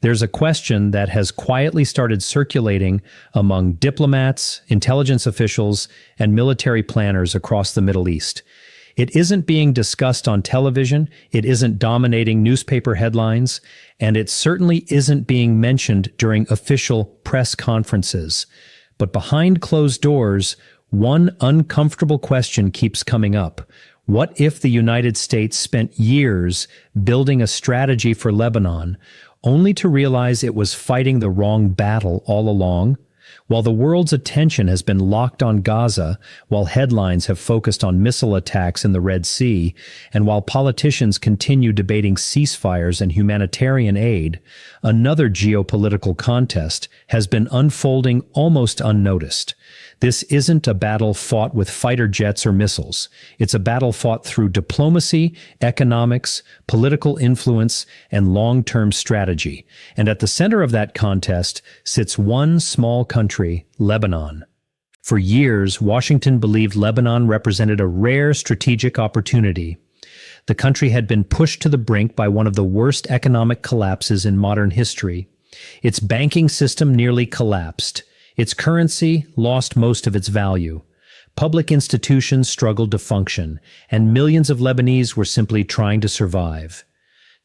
There's a question that has quietly started circulating among diplomats, intelligence officials, and military planners across the Middle East. It isn't being discussed on television, it isn't dominating newspaper headlines, and it certainly isn't being mentioned during official press conferences. But behind closed doors, one uncomfortable question keeps coming up. What if the United States spent years building a strategy for Lebanon, only to realize it was fighting the wrong battle all along? While the world's attention has been locked on Gaza, while headlines have focused on missile attacks in the Red Sea, and while politicians continue debating ceasefires and humanitarian aid, another geopolitical contest has been unfolding almost unnoticed. This isn't a battle fought with fighter jets or missiles. It's a battle fought through diplomacy, economics, political influence, and long-term strategy. And at the center of that contest sits one small country, Lebanon. For years, Washington believed Lebanon represented a rare strategic opportunity. The country had been pushed to the brink by one of the worst economic collapses in modern history. Its banking system nearly collapsed. Its currency lost most of its value. Public institutions struggled to function, and millions of Lebanese were simply trying to survive.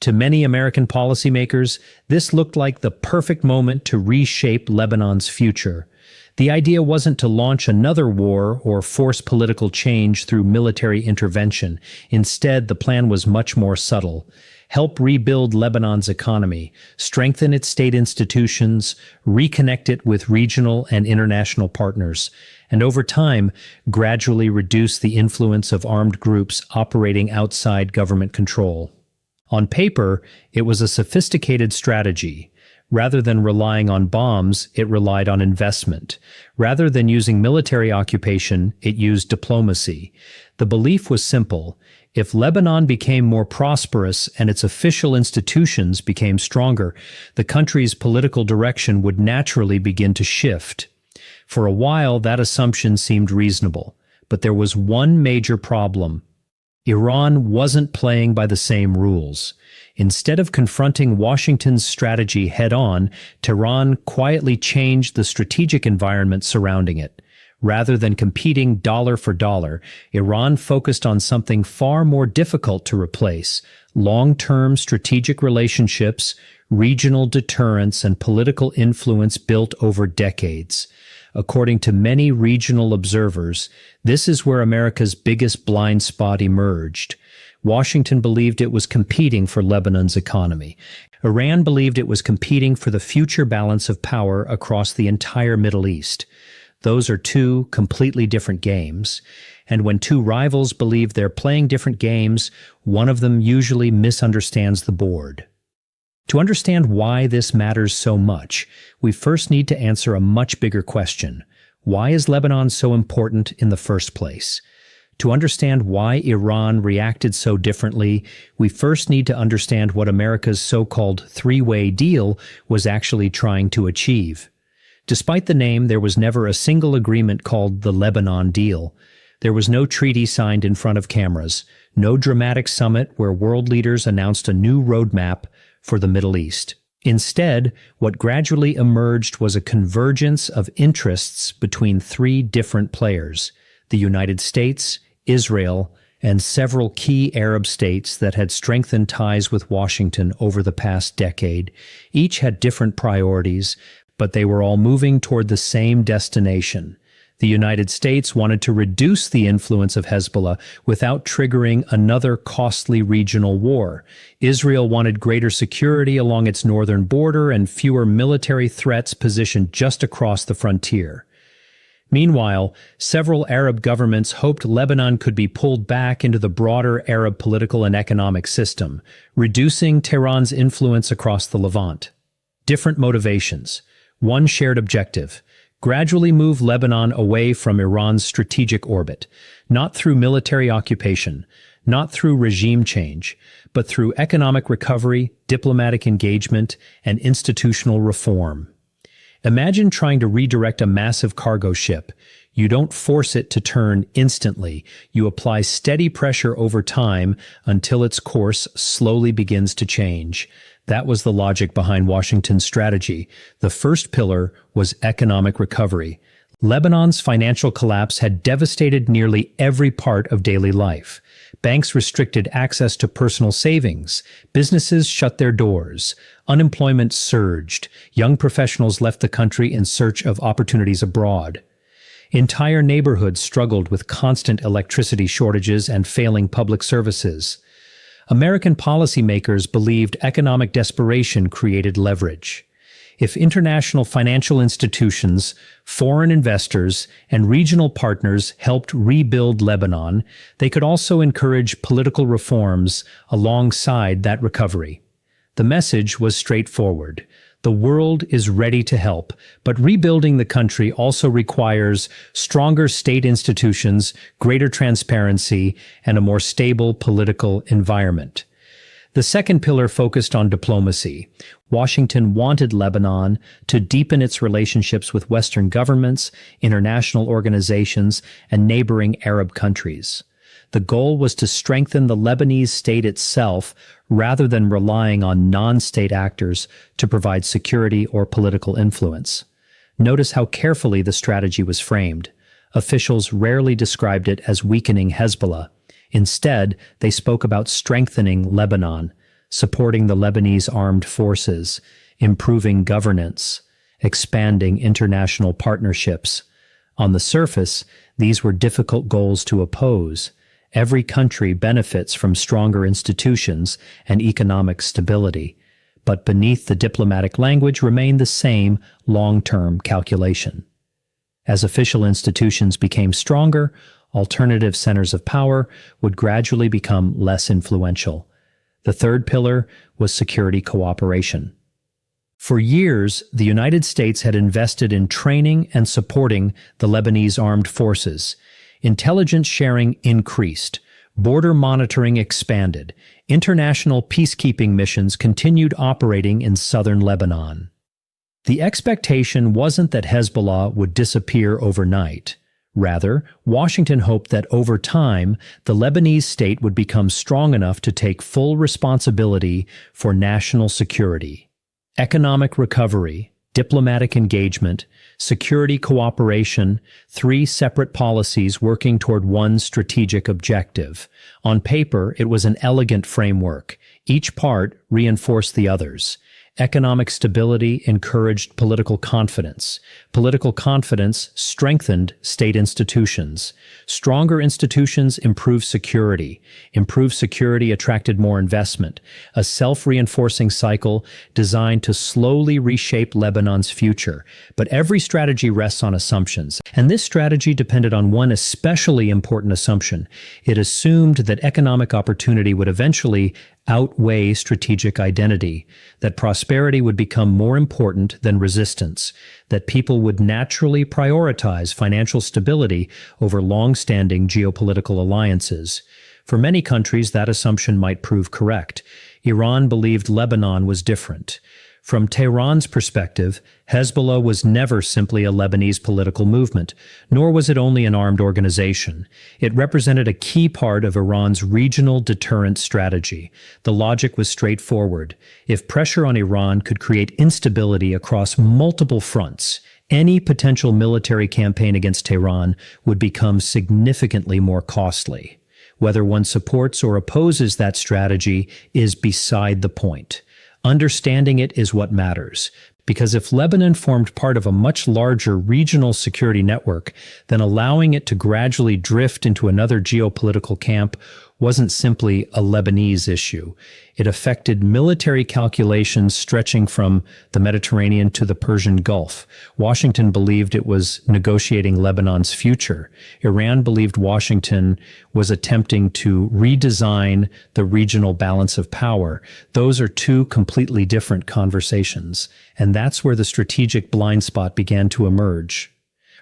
To many American policymakers, this looked like the perfect moment to reshape Lebanon's future. The idea wasn't to launch another war or force political change through military intervention. Instead, the plan was much more subtle. Help rebuild Lebanon's economy, strengthen its state institutions, reconnect it with regional and international partners, and over time, gradually reduce the influence of armed groups operating outside government control. On paper, it was a sophisticated strategy. Rather than relying on bombs, it relied on investment. Rather than using military occupation, it used diplomacy. The belief was simple. If Lebanon became more prosperous and its official institutions became stronger, the country's political direction would naturally begin to shift. For a while, that assumption seemed reasonable, but there was one major problem. Iran wasn't playing by the same rules. Instead of confronting Washington's strategy head-on, Tehran quietly changed the strategic environment surrounding it. Rather than competing dollar for dollar, Iran focused on something far more difficult to replace: long-term strategic relationships, regional deterrence, and political influence built over decades. According to many regional observers, this is where America's biggest blind spot emerged. Washington believed it was competing for Lebanon's economy. Iran believed it was competing for the future balance of power across the entire Middle East. Those are two completely different games, and when two rivals believe they're playing different games, one of them usually misunderstands the board. To understand why this matters so much, we first need to answer a much bigger question. Why is Lebanon so important in the first place? To understand why Iran reacted so differently, we first need to understand what America's so-called three-way deal was actually trying to achieve. Despite the name, there was never a single agreement called the Lebanon Deal. There was no treaty signed in front of cameras, no dramatic summit where world leaders announced a new roadmap for the Middle East. Instead, what gradually emerged was a convergence of interests between three different players: the United States, Israel, and several key Arab states that had strengthened ties with Washington over the past decade. Each had different priorities, but they were all moving toward the same destination. The United States wanted to reduce the influence of Hezbollah without triggering another costly regional war. Israel wanted greater security along its northern border and fewer military threats positioned just across the frontier. Meanwhile, several Arab governments hoped Lebanon could be pulled back into the broader Arab political and economic system, reducing Tehran's influence across the Levant. Different motivations. One shared objective: gradually move Lebanon away from Iran's strategic orbit, not through military occupation, not through regime change, but through economic recovery, diplomatic engagement, and institutional reform. Imagine trying to redirect a massive cargo ship. You don't force it to turn instantly. You apply steady pressure over time until its course slowly begins to change. That was the logic behind Washington's strategy. The first pillar was economic recovery. Lebanon's financial collapse had devastated nearly every part of daily life. Banks restricted access to personal savings. Businesses shut their doors. Unemployment surged. Young professionals left the country in search of opportunities abroad. Entire neighborhoods struggled with constant electricity shortages and failing public services. American policymakers believed economic desperation created leverage. If international financial institutions, foreign investors, and regional partners helped rebuild Lebanon, they could also encourage political reforms alongside that recovery. The message was straightforward. The world is ready to help, but rebuilding the country also requires stronger state institutions, greater transparency, and a more stable political environment. The second pillar focused on diplomacy. Washington wanted Lebanon to deepen its relationships with Western governments, international organizations, and neighboring Arab countries. The goal was to strengthen the Lebanese state itself rather than relying on non-state actors to provide security or political influence. Notice how carefully the strategy was framed. Officials rarely described it as weakening Hezbollah. Instead, they spoke about strengthening Lebanon, supporting the Lebanese armed forces, improving governance, expanding international partnerships. On the surface, these were difficult goals to oppose. Every country benefits from stronger institutions and economic stability, but beneath the diplomatic language remained the same long-term calculation. As official institutions became stronger, alternative centers of power would gradually become less influential. The third pillar was security cooperation. For years, the United States had invested in training and supporting the Lebanese armed forces. Intelligence sharing increased. Border monitoring expanded. International peacekeeping missions continued operating in southern Lebanon. The expectation wasn't that Hezbollah would disappear overnight. Rather, Washington hoped that over time, the Lebanese state would become strong enough to take full responsibility for national security. Economic recovery, diplomatic engagement, security cooperation, three separate policies working toward one strategic objective. On paper, it was an elegant framework. Each part reinforced the others. Economic stability encouraged political confidence. Political confidence strengthened state institutions. Stronger institutions improved security. Improved security attracted more investment. A self-reinforcing cycle designed to slowly reshape Lebanon's future. But every strategy rests on assumptions. And this strategy depended on one especially important assumption. It assumed that economic opportunity would eventually outweigh strategic identity, that prosperity would become more important than resistance, that people would naturally prioritize financial stability over long-standing geopolitical alliances. For many countries, that assumption might prove correct. Iran believed Lebanon was different. From Tehran's perspective, Hezbollah was never simply a Lebanese political movement, nor was it only an armed organization. It represented a key part of Iran's regional deterrence strategy. The logic was straightforward. If pressure on Iran could create instability across multiple fronts, any potential military campaign against Tehran would become significantly more costly. Whether one supports or opposes that strategy is beside the point. Understanding it is what matters, because if Lebanon formed part of a much larger regional security network, then allowing it to gradually drift into another geopolitical camp wasn't simply a Lebanese issue. It affected military calculations stretching from the Mediterranean to the Persian Gulf. Washington believed it was negotiating Lebanon's future. Iran believed Washington was attempting to redesign the regional balance of power. Those are two completely different conversations, and that's where the strategic blind spot began to emerge.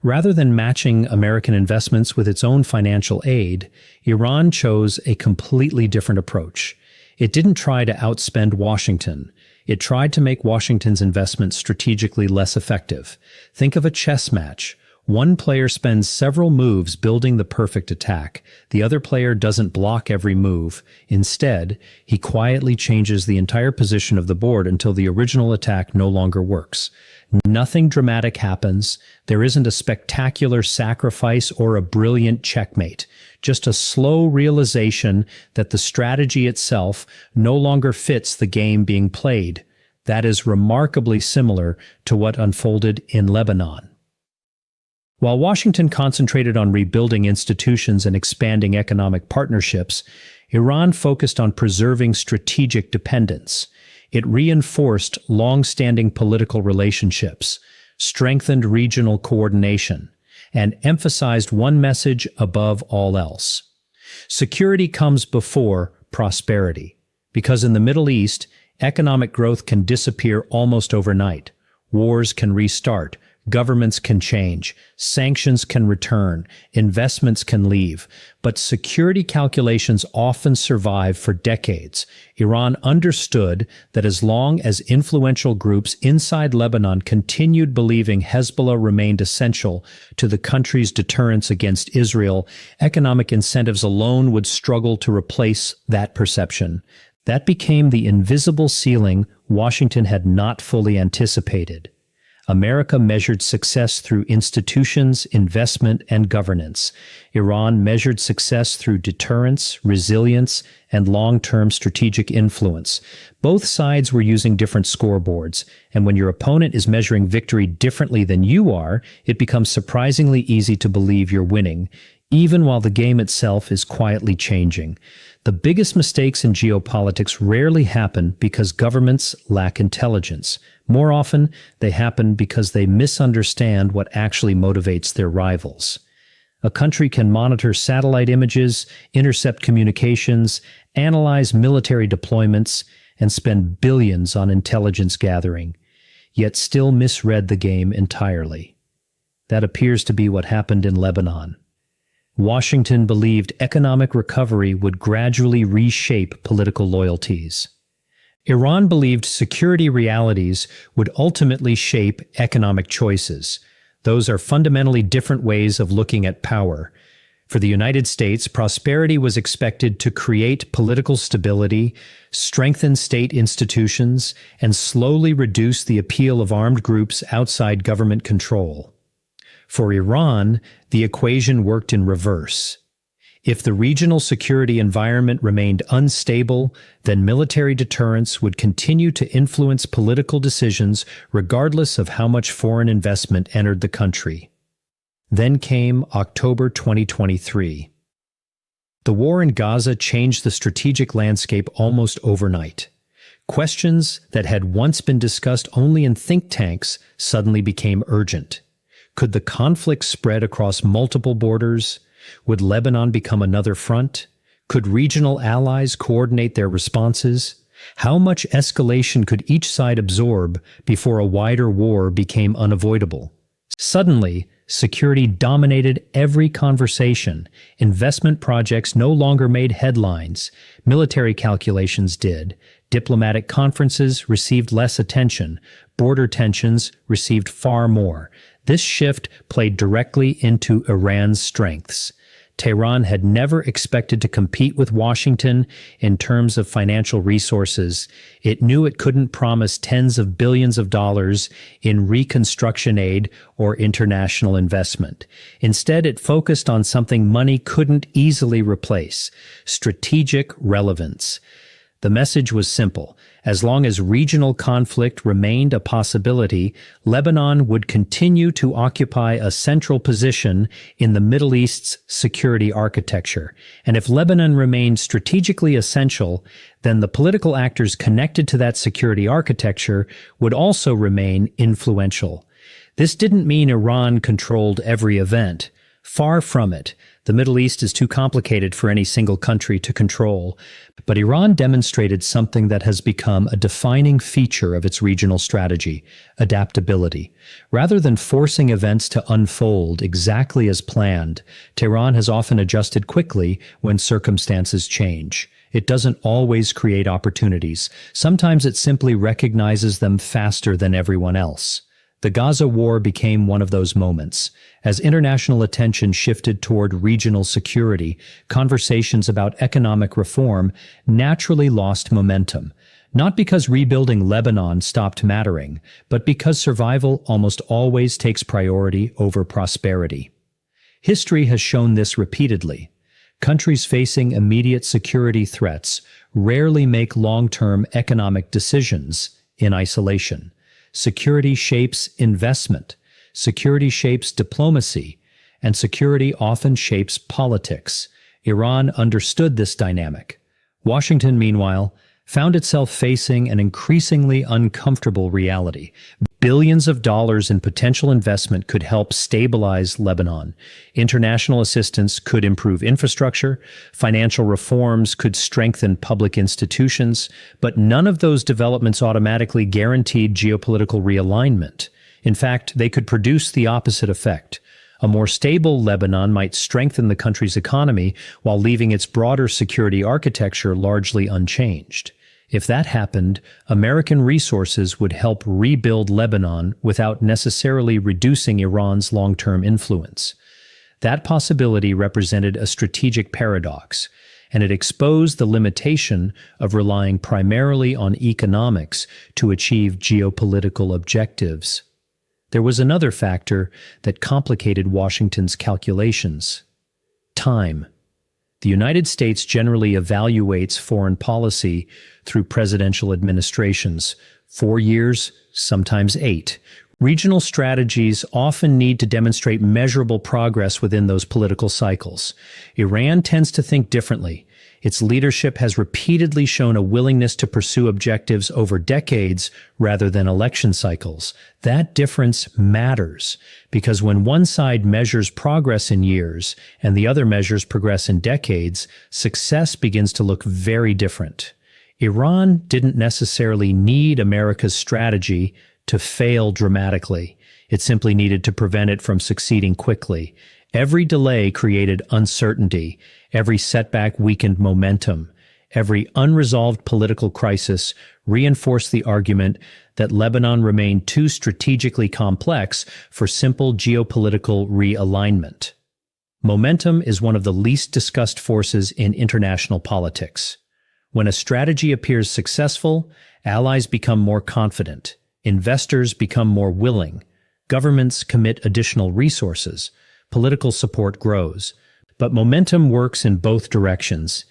Rather than matching American investments with its own financial aid, Iran chose a completely different approach. It didn't try to outspend Washington. It tried to make Washington's investments strategically less effective. Think of a chess match. One player spends several moves building the perfect attack. The other player doesn't block every move. Instead, he quietly changes the entire position of the board until the original attack no longer works. Nothing dramatic happens. There isn't a spectacular sacrifice or a brilliant checkmate. Just a slow realization that the strategy itself no longer fits the game being played. That is remarkably similar to what unfolded in Lebanon. While Washington concentrated on rebuilding institutions and expanding economic partnerships, Iran focused on preserving strategic dependence. It reinforced long-standing political relationships, strengthened regional coordination, and emphasized one message above all else. Security comes before prosperity, because in the Middle East, economic growth can disappear almost overnight. Wars can restart. Governments can change, sanctions can return, investments can leave, but security calculations often survive for decades. Iran understood that as long as influential groups inside Lebanon continued believing Hezbollah remained essential to the country's deterrence against Israel, economic incentives alone would struggle to replace that perception. That became the invisible ceiling Washington had not fully anticipated. America measured success through institutions, investment, and governance. Iran measured success through deterrence, resilience, and long-term strategic influence. Both sides were using different scoreboards, and when your opponent is measuring victory differently than you are, it becomes surprisingly easy to believe you're winning, even while the game itself is quietly changing. The biggest mistakes in geopolitics rarely happen because governments lack intelligence. More often, they happen because they misunderstand what actually motivates their rivals. A country can monitor satellite images, intercept communications, analyze military deployments, and spend billions on intelligence gathering, yet still misread the game entirely. That appears to be what happened in Lebanon. Washington believed economic recovery would gradually reshape political loyalties. Iran believed security realities would ultimately shape economic choices. Those are fundamentally different ways of looking at power. For the United States, prosperity was expected to create political stability, strengthen state institutions, and slowly reduce the appeal of armed groups outside government control. For Iran, the equation worked in reverse. If the regional security environment remained unstable, then military deterrence would continue to influence political decisions regardless of how much foreign investment entered the country. Then came October 2023. The war in Gaza changed the strategic landscape almost overnight. Questions that had once been discussed only in think tanks suddenly became urgent. Could the conflict spread across multiple borders? Would Lebanon become another front? Could regional allies coordinate their responses? How much escalation could each side absorb before a wider war became unavoidable? Suddenly, security dominated every conversation. Investment projects no longer made headlines. Military calculations did. Diplomatic conferences received less attention. Border tensions received far more. This shift played directly into Iran's strengths. Tehran had never expected to compete with Washington in terms of financial resources. It knew it couldn't promise tens of billions of dollars in reconstruction aid or international investment. Instead, it focused on something money couldn't easily replace: strategic relevance. The message was simple. As long as regional conflict remained a possibility, Lebanon would continue to occupy a central position in the Middle East's security architecture. And if Lebanon remained strategically essential, then the political actors connected to that security architecture would also remain influential. This didn't mean Iran controlled every event. Far from it. The Middle East is too complicated for any single country to control. But Iran demonstrated something that has become a defining feature of its regional strategy: adaptability. Rather than forcing events to unfold exactly as planned, Tehran has often adjusted quickly when circumstances change. It doesn't always create opportunities. Sometimes it simply recognizes them faster than everyone else. The Gaza war became one of those moments. As international attention shifted toward regional security, conversations about economic reform naturally lost momentum. Not because rebuilding Lebanon stopped mattering, but because survival almost always takes priority over prosperity. History has shown this repeatedly. Countries facing immediate security threats rarely make long-term economic decisions in isolation. Security shapes investment, security shapes diplomacy, and security often shapes politics. Iran understood this dynamic. Washington, meanwhile, found itself facing an increasingly uncomfortable reality. Billions of dollars in potential investment could help stabilize Lebanon. International assistance could improve infrastructure, financial reforms could strengthen public institutions, but none of those developments automatically guaranteed geopolitical realignment. In fact, they could produce the opposite effect. A more stable Lebanon might strengthen the country's economy while leaving its broader security architecture largely unchanged. If that happened, American resources would help rebuild Lebanon without necessarily reducing Iran's long-term influence. That possibility represented a strategic paradox, and it exposed the limitation of relying primarily on economics to achieve geopolitical objectives. There was another factor that complicated Washington's calculations: time. The United States generally evaluates foreign policy through presidential administrations, 4 years, sometimes 8. Regional strategies often need to demonstrate measurable progress within those political cycles. Iran tends to think differently. Its leadership has repeatedly shown a willingness to pursue objectives over decades rather than election cycles. That difference matters, because when one side measures progress in years and the other measures progress in decades, success begins to look very different. Iran didn't necessarily need America's strategy to fail dramatically. It simply needed to prevent it from succeeding quickly. Every delay created uncertainty. Every setback weakened momentum. Every unresolved political crisis reinforced the argument that Lebanon remained too strategically complex for simple geopolitical realignment. Momentum is one of the least discussed forces in international politics. When a strategy appears successful, allies become more confident, investors become more willing, governments commit additional resources, political support grows. But momentum works in both directions.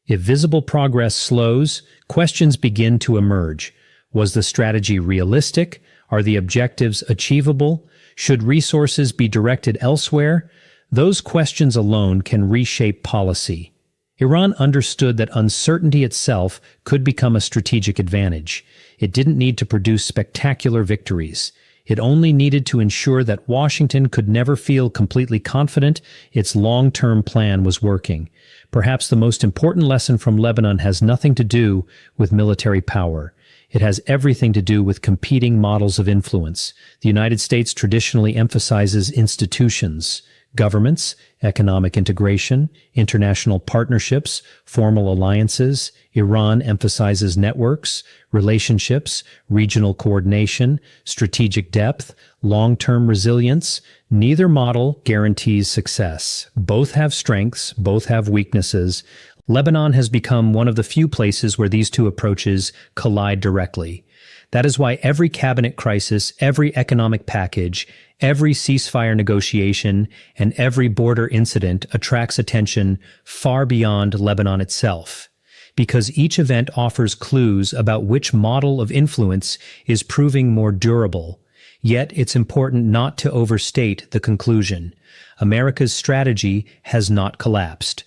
If visible progress slows, questions begin to emerge. Was the strategy realistic? Are the objectives achievable? Should resources be directed elsewhere? Those questions alone can reshape policy. Iran understood that uncertainty itself could become a strategic advantage. It didn't need to produce spectacular victories. It only needed to ensure that Washington could never feel completely confident its long-term plan was working. Perhaps the most important lesson from Lebanon has nothing to do with military power. It has everything to do with competing models of influence. The United States traditionally emphasizes institutions, governments, economic integration, international partnerships, formal alliances. Iran emphasizes networks, relationships, regional coordination, strategic depth, long-term resilience. Neither model guarantees success. Both have strengths, both have weaknesses. Lebanon has become one of the few places where these two approaches collide directly. That is why every cabinet crisis, every economic package, every ceasefire negotiation, and every border incident attracts attention far beyond Lebanon itself, because each event offers clues about which model of influence is proving more durable. Yet it's important not to overstate the conclusion. America's strategy has not collapsed.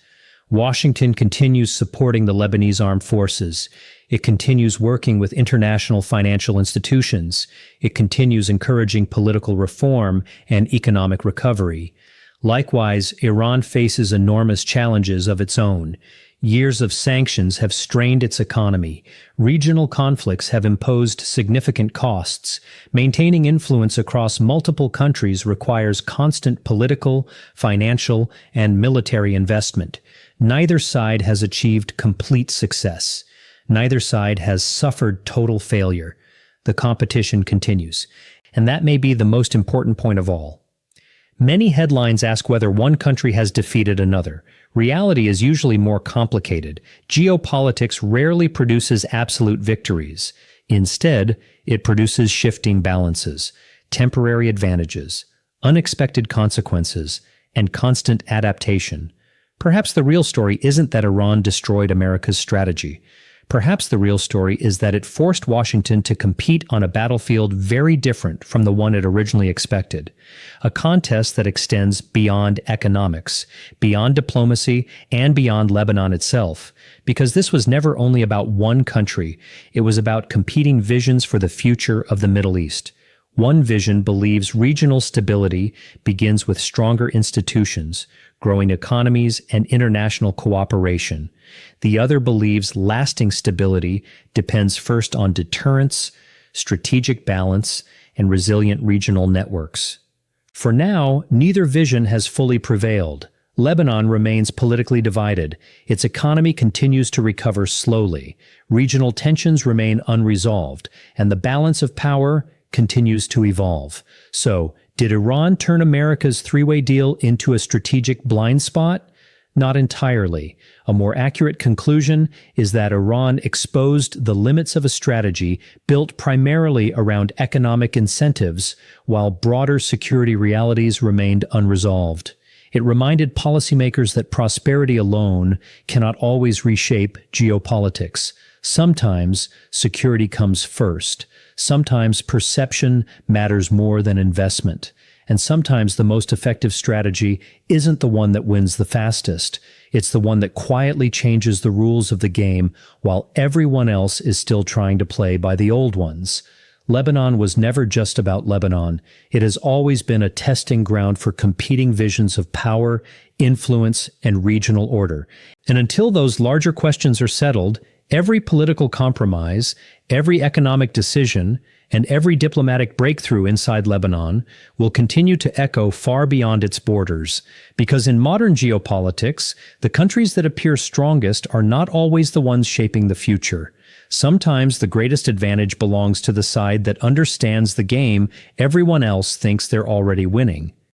Washington continues supporting the Lebanese armed forces. It continues working with international financial institutions. It continues encouraging political reform and economic recovery. Likewise, Iran faces enormous challenges of its own. Years of sanctions have strained its economy. Regional conflicts have imposed significant costs. Maintaining influence across multiple countries requires constant political, financial, and military investment. Neither side has achieved complete success. Neither side has suffered total failure. The competition continues. and that may be the most important point of all. Many headlines ask whether one country has defeated another. Reality is usually more complicated. Geopolitics rarely produces absolute victories. Instead, it produces shifting balances, temporary advantages, unexpected consequences, and constant adaptation. Perhaps the real story isn't that Iran destroyed America's strategy. Perhaps the real story is that it forced Washington to compete on a battlefield very different from the one it originally expected. A contest that extends beyond economics, beyond diplomacy, and beyond Lebanon itself. Because this was never only about one country, it was about competing visions for the future of the Middle East. One vision believes regional stability begins with stronger institutions, growing economies, and international cooperation. The other believes lasting stability depends first on deterrence, strategic balance, and resilient regional networks. For now, neither vision has fully prevailed. Lebanon remains politically divided. Its economy continues to recover slowly. Regional tensions remain unresolved, and the balance of power continues to evolve. So, did Iran turn America's three-way deal into a strategic blind spot? Not entirely. A more accurate conclusion is that Iran exposed the limits of a strategy built primarily around economic incentives, while broader security realities remained unresolved. It reminded policymakers that prosperity alone cannot always reshape geopolitics. Sometimes security comes first. Sometimes perception matters more than investment. And sometimes the most effective strategy isn't the one that wins the fastest. It's the one that quietly changes the rules of the game while everyone else is still trying to play by the old ones. Lebanon was never just about Lebanon. It has always been a testing ground for competing visions of power, influence, and regional order. And until those larger questions are settled, every political compromise, every economic decision, and every diplomatic breakthrough inside Lebanon will continue to echo far beyond its borders. Because in modern geopolitics, the countries that appear strongest are not always the ones shaping the future. Sometimes the greatest advantage belongs to the side that understands the game everyone else thinks they're already winning.